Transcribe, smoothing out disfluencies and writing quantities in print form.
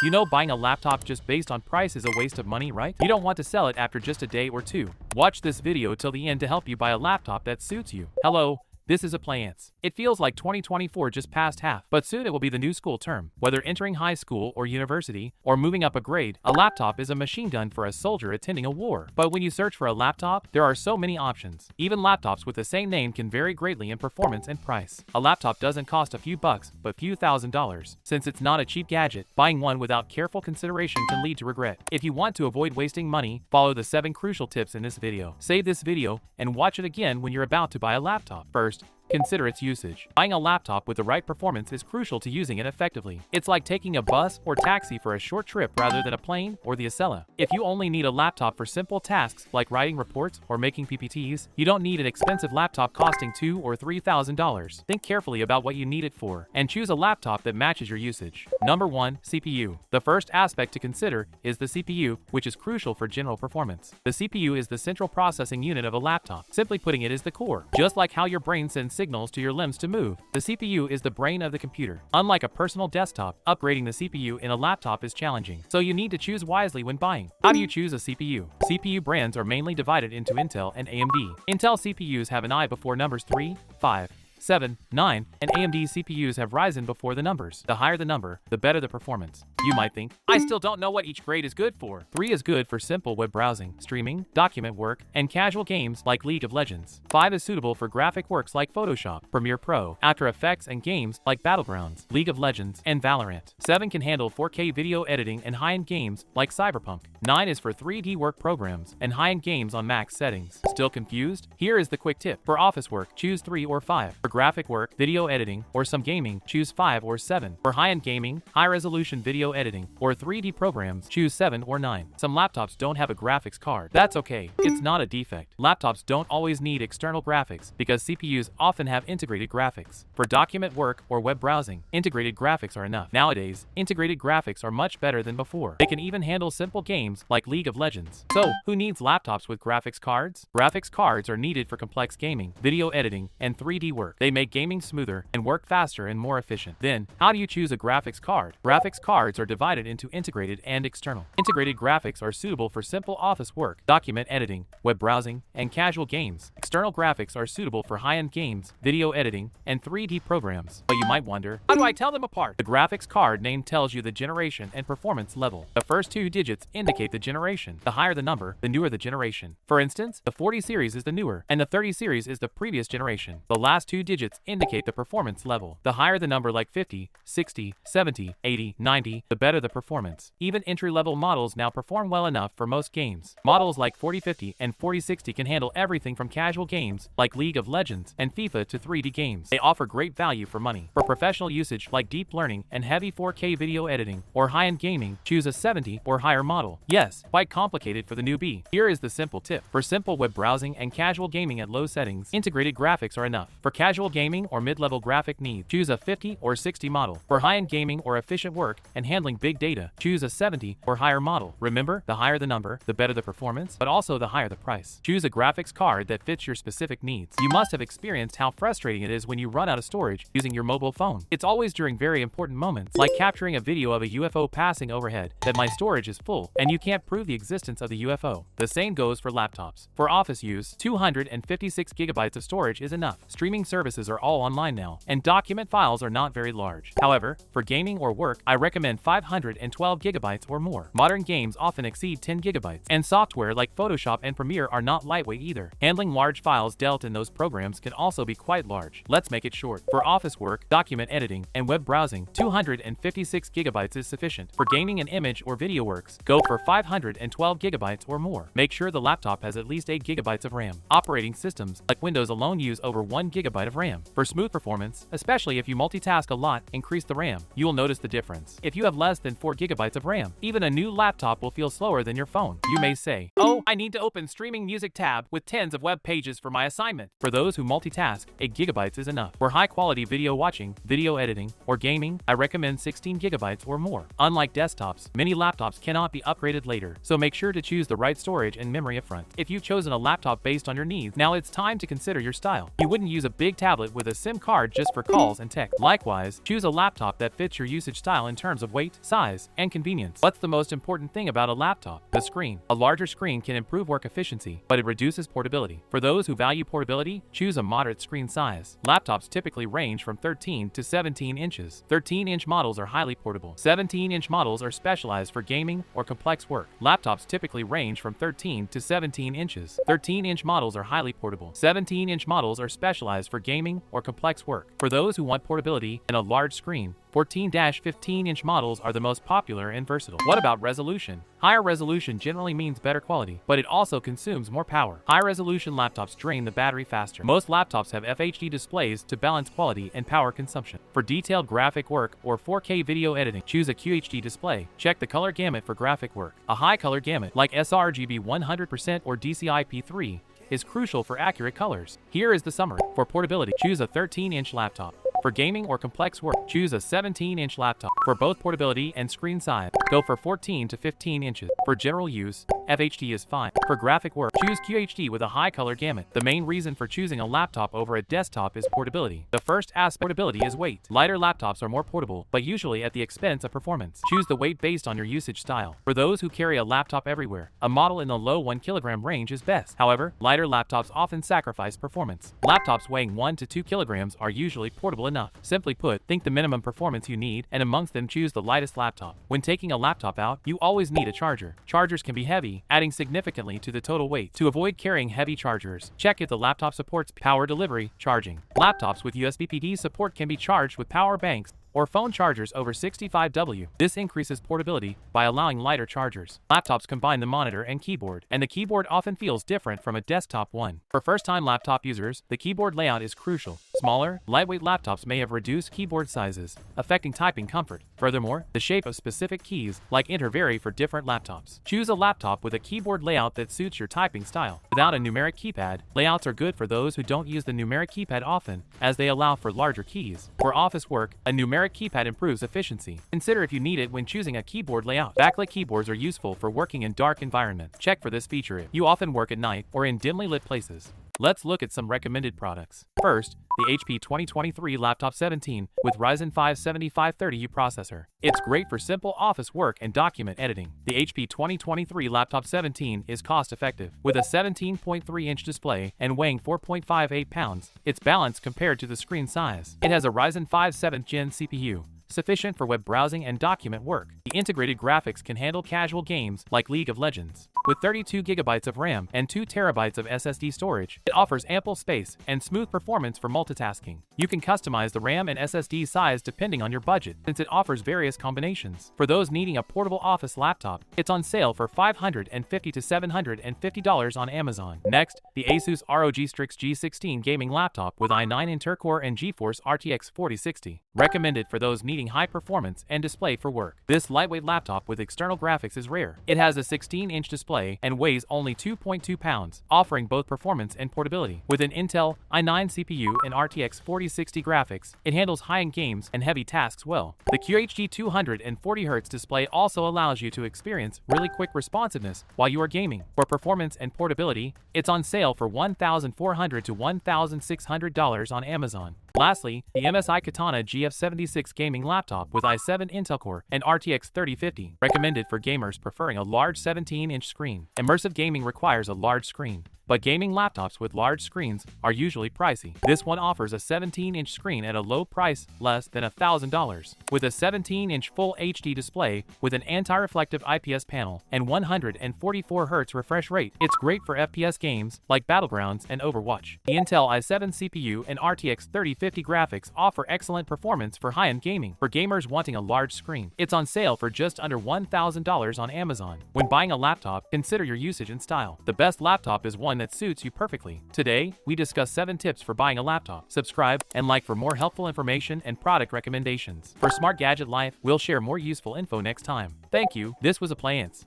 You know, buying a laptop just based on price is a waste of money, right? You don't want to sell it after just a day or two. Watch this video till the end to help you buy a laptop that suits you. Hello. This is Applayance. It feels like 2024 just passed half, but soon it will be the new school term. Whether entering high school or university, or moving up a grade, a laptop is a machine gun for a soldier attending a war. But when you search for a laptop, there are so many options. Even laptops with the same name can vary greatly in performance and price. A laptop doesn't cost a few bucks, but few $1,000s. Since it's not a cheap gadget, buying one without careful consideration can lead to regret. If you want to avoid wasting money, follow the 7 crucial tips in this video. Save this video and watch it again when you're about to buy a laptop. First, consider its usage. Buying a laptop with the right performance is crucial to using it effectively. It's like taking a bus or taxi for a short trip rather than a plane or the Acela. If you only need a laptop for simple tasks like writing reports or making PPTs, you don't need an expensive laptop costing $2,000 or $3,000. Think carefully about what you need it for and choose a laptop that matches your usage. Number 1. CPU. The first aspect to consider is the CPU, which is crucial for general performance. The CPU is the central processing unit of a laptop. Simply putting, it is the core. Just like how your brain sends signals to your limbs to move, the CPU is the brain of the computer. Unlike a personal desktop, upgrading the CPU in a laptop is challenging, so you need to choose wisely when buying. How do you choose a CPU? CPU brands are mainly divided into Intel and AMD. Intel CPUs have an I before numbers 3, 5, 7, 9, and AMD CPUs have Ryzen before the numbers. The higher the number, the better the performance. You might think, I still don't know what each grade is good for. 3 is good for simple web browsing, streaming, document work, and casual games like League of Legends. 5 is suitable for graphic works like Photoshop, Premiere Pro, After Effects, and games like Battlegrounds, League of Legends, and Valorant. 7 can handle 4K video editing and high-end games like Cyberpunk. 9 is for 3D work programs and high-end games on max settings. Still confused? Here is the quick tip. For office work, choose 3 or 5. For graphic work, video editing, or some gaming, choose 5 or 7. For high-end gaming, high-resolution video editing, or 3D programs, choose 7 or 9. Some laptops don't have a graphics card. That's okay. It's not a defect. Laptops don't always need external graphics because CPUs often have integrated graphics. For document work or web browsing, integrated graphics are enough. Nowadays, integrated graphics are much better than before. They can even handle simple games like League of Legends. So, who needs laptops with graphics cards? Graphics cards are needed for complex gaming, video editing, and 3D work. They make gaming smoother and work faster and more efficient. Then, how do you choose a graphics card? Graphics cards are divided into integrated and external. Integrated graphics are suitable for simple office work, document editing, web browsing, and casual games. External graphics are suitable for high-end games, video editing, and 3D programs. But you might wonder, how do I tell them apart? The graphics card name tells you the generation and performance level. The first 2 digits indicate the generation. The higher the number, the newer the generation. For instance, the 40 series is the newer, and the 30 series is the previous generation. The last 2 digits indicate the performance level. The higher the number, like 50, 60, 70, 80, 90, the better the performance. Even entry-level models now perform well enough for most games. Models like 4050 and 4060 can handle everything from casual games like League of Legends and FIFA to 3D games. They offer great value for money. For professional usage like deep learning and heavy 4K video editing or high-end gaming, choose a 70 or higher model. Yes, quite complicated for the newbie. Here is the simple tip. For simple web browsing and casual gaming at low settings, integrated graphics are enough. For casual gaming or mid-level graphic needs, choose a 50 or 60 model. For high-end gaming or efficient work and handling big data, choose a 70 or higher model. Remember, the higher the number, the better the performance, but also the higher the price. Choose a graphics card that fits your specific needs. You must have experienced how frustrating it is when you run out of storage using your mobile phone. It's always during very important moments, like capturing a video of a UFO passing overhead, that my storage is full, and you can't prove the existence of the UFO. The same goes for laptops. For office use, 256 gigabytes of storage is enough. Streaming services are all online now, and document files are not very large. However, for gaming or work, I recommend 512 gigabytes or more. Modern games often exceed 10 gigabytes, and software like Photoshop and Premiere are not lightweight either. Handling large files dealt in those programs can also be quite large. Let's make it short. For office work, document editing, and web browsing, 256 gigabytes is sufficient. For gaming and image or video works, go for 512 gigabytes or more. Make sure the laptop has at least 8 gigabytes of RAM. Operating systems like Windows alone use over 1 gigabyte of RAM. For smooth performance, especially if you multitask a lot, increase the RAM. You will notice the difference. If you have less than 4 gigabytes of RAM, even a new laptop will feel slower than your phone. You may say, oh, I need to open streaming music tab with tens of web pages for my assignment. For those who multitask, 8 gigabytes is enough. For high-quality video watching, video editing, or gaming, I recommend 16 gigabytes or more. Unlike desktops, many laptops cannot be upgraded later, so make sure to choose the right storage and memory upfront. If you've chosen a laptop based on your needs, now it's time to consider your style. You wouldn't use a big tablet with a SIM card just for calls and text. Likewise, choose a laptop that fits your usage style in terms of weight weight, size, and convenience. What's the most important thing about a laptop? The screen. A larger screen can improve work efficiency, but it reduces portability. For those who value portability, choose a moderate screen size. Laptops typically range from 13 to 17 inches. 13-inch models are highly portable. 17-inch models are specialized for gaming or complex work. Laptops typically range from 13 to 17 inches. 13-inch models are highly portable. 17-inch models are specialized for gaming or complex work. For those who want portability and a large screen, 14-15-inch models are the most popular and versatile. What about resolution? Higher resolution generally means better quality, but it also consumes more power. High-resolution laptops drain the battery faster. Most laptops have FHD displays to balance quality and power consumption. For detailed graphic work or 4K video editing, choose a QHD display. Check the color gamut for graphic work. A high color gamut, like sRGB 100% or DCI-P3, is crucial for accurate colors. Here is the summary. For portability, choose a 13-inch laptop. For gaming or complex work, choose a 17-inch laptop. For both portability and screen size, go for 14 to 15 inches. For general use, FHD is fine. For graphic work, choose QHD with a high color gamut. The main reason for choosing a laptop over a desktop is portability. The first aspect of portability is weight. Lighter laptops are more portable, but usually at the expense of performance. Choose the weight based on your usage style. For those who carry a laptop everywhere, a model in the low 1 kilogram range is best. However, lighter laptops often sacrifice performance. Laptops weighing 1 to 2 kilograms are usually portable enough. Simply put, think the minimum performance you need, and amongst them choose the lightest laptop. When taking a laptop out, you always need a charger. Chargers can be heavy, adding significantly to the total weight. To avoid carrying heavy chargers, check if the laptop supports power delivery charging. Laptops with USB PD support can be charged with power banks or phone chargers over 65W. This increases portability by allowing lighter chargers. Laptops combine the monitor and keyboard, and the keyboard often feels different from a desktop one. For first-time laptop users, the keyboard layout is crucial. Smaller, lightweight laptops may have reduced keyboard sizes, affecting typing comfort. Furthermore, the shape of specific keys, like Enter, vary for different laptops. Choose a laptop with a keyboard layout that suits your typing style. Without a numeric keypad, layouts are good for those who don't use the numeric keypad often, as they allow for larger keys. For office work, a numeric keypad improves efficiency. Consider if you need it when choosing a keyboard layout. Backlit keyboards are useful for working in dark environments. Check for this feature if you often work at night or in dimly lit places. Let's look at some recommended products. First, the HP 2023 Laptop 17 with Ryzen 5 7530U processor. It's great for simple office work and document editing. The HP 2023 Laptop 17 is cost-effective. With a 17.3-inch display and weighing 4.58 pounds, it's balanced compared to the screen size. It has a Ryzen 5 7th Gen CPU, sufficient for web browsing and document work. The integrated graphics can handle casual games like League of Legends. With 32 gigabytes of RAM and 2 terabytes of SSD storage, it offers ample space and smooth performance for multitasking. You can customize the RAM and SSD size depending on your budget, since it offers various combinations. For those needing a portable office laptop, it's on sale for $550 to $750 on Amazon. Next, the Asus ROG Strix G16 gaming laptop with i9 Intel-Core and GeForce RTX 4060. Recommended for those needing high performance and display for work. This lightweight laptop with external graphics is rare. It has a 16-inch display and weighs only 2.2 pounds, offering both performance and portability. With an Intel i9 CPU and RTX 4060 graphics, it handles high-end games and heavy tasks well. The QHD 240Hz display also allows you to experience really quick responsiveness while you are gaming. For performance and portability, it's on sale for $1,400 to $1,600 on Amazon. Lastly, the MSI Katana GF76 gaming laptop with i7 Intel Core and RTX 3050, recommended for gamers preferring a large 17-inch screen. Immersive gaming requires a large screen, but gaming laptops with large screens are usually pricey. This one offers a 17-inch screen at a low price, less than $1,000. With a 17-inch Full HD display with an anti-reflective IPS panel and 144Hz refresh rate, it's great for FPS games like Battlegrounds and Overwatch. The Intel i7 CPU and RTX 3050 graphics offer excellent performance for high-end gaming. For gamers wanting a large screen, it's on sale for just under $1,000 on Amazon. When buying a laptop, consider your usage and style. The best laptop is one that suits you perfectly. Today, we discuss 7 tips for buying a laptop. Subscribe and like for more helpful information and product recommendations. For Smart Gadget Life, we'll share more useful info next time. Thank you. This was Applayance.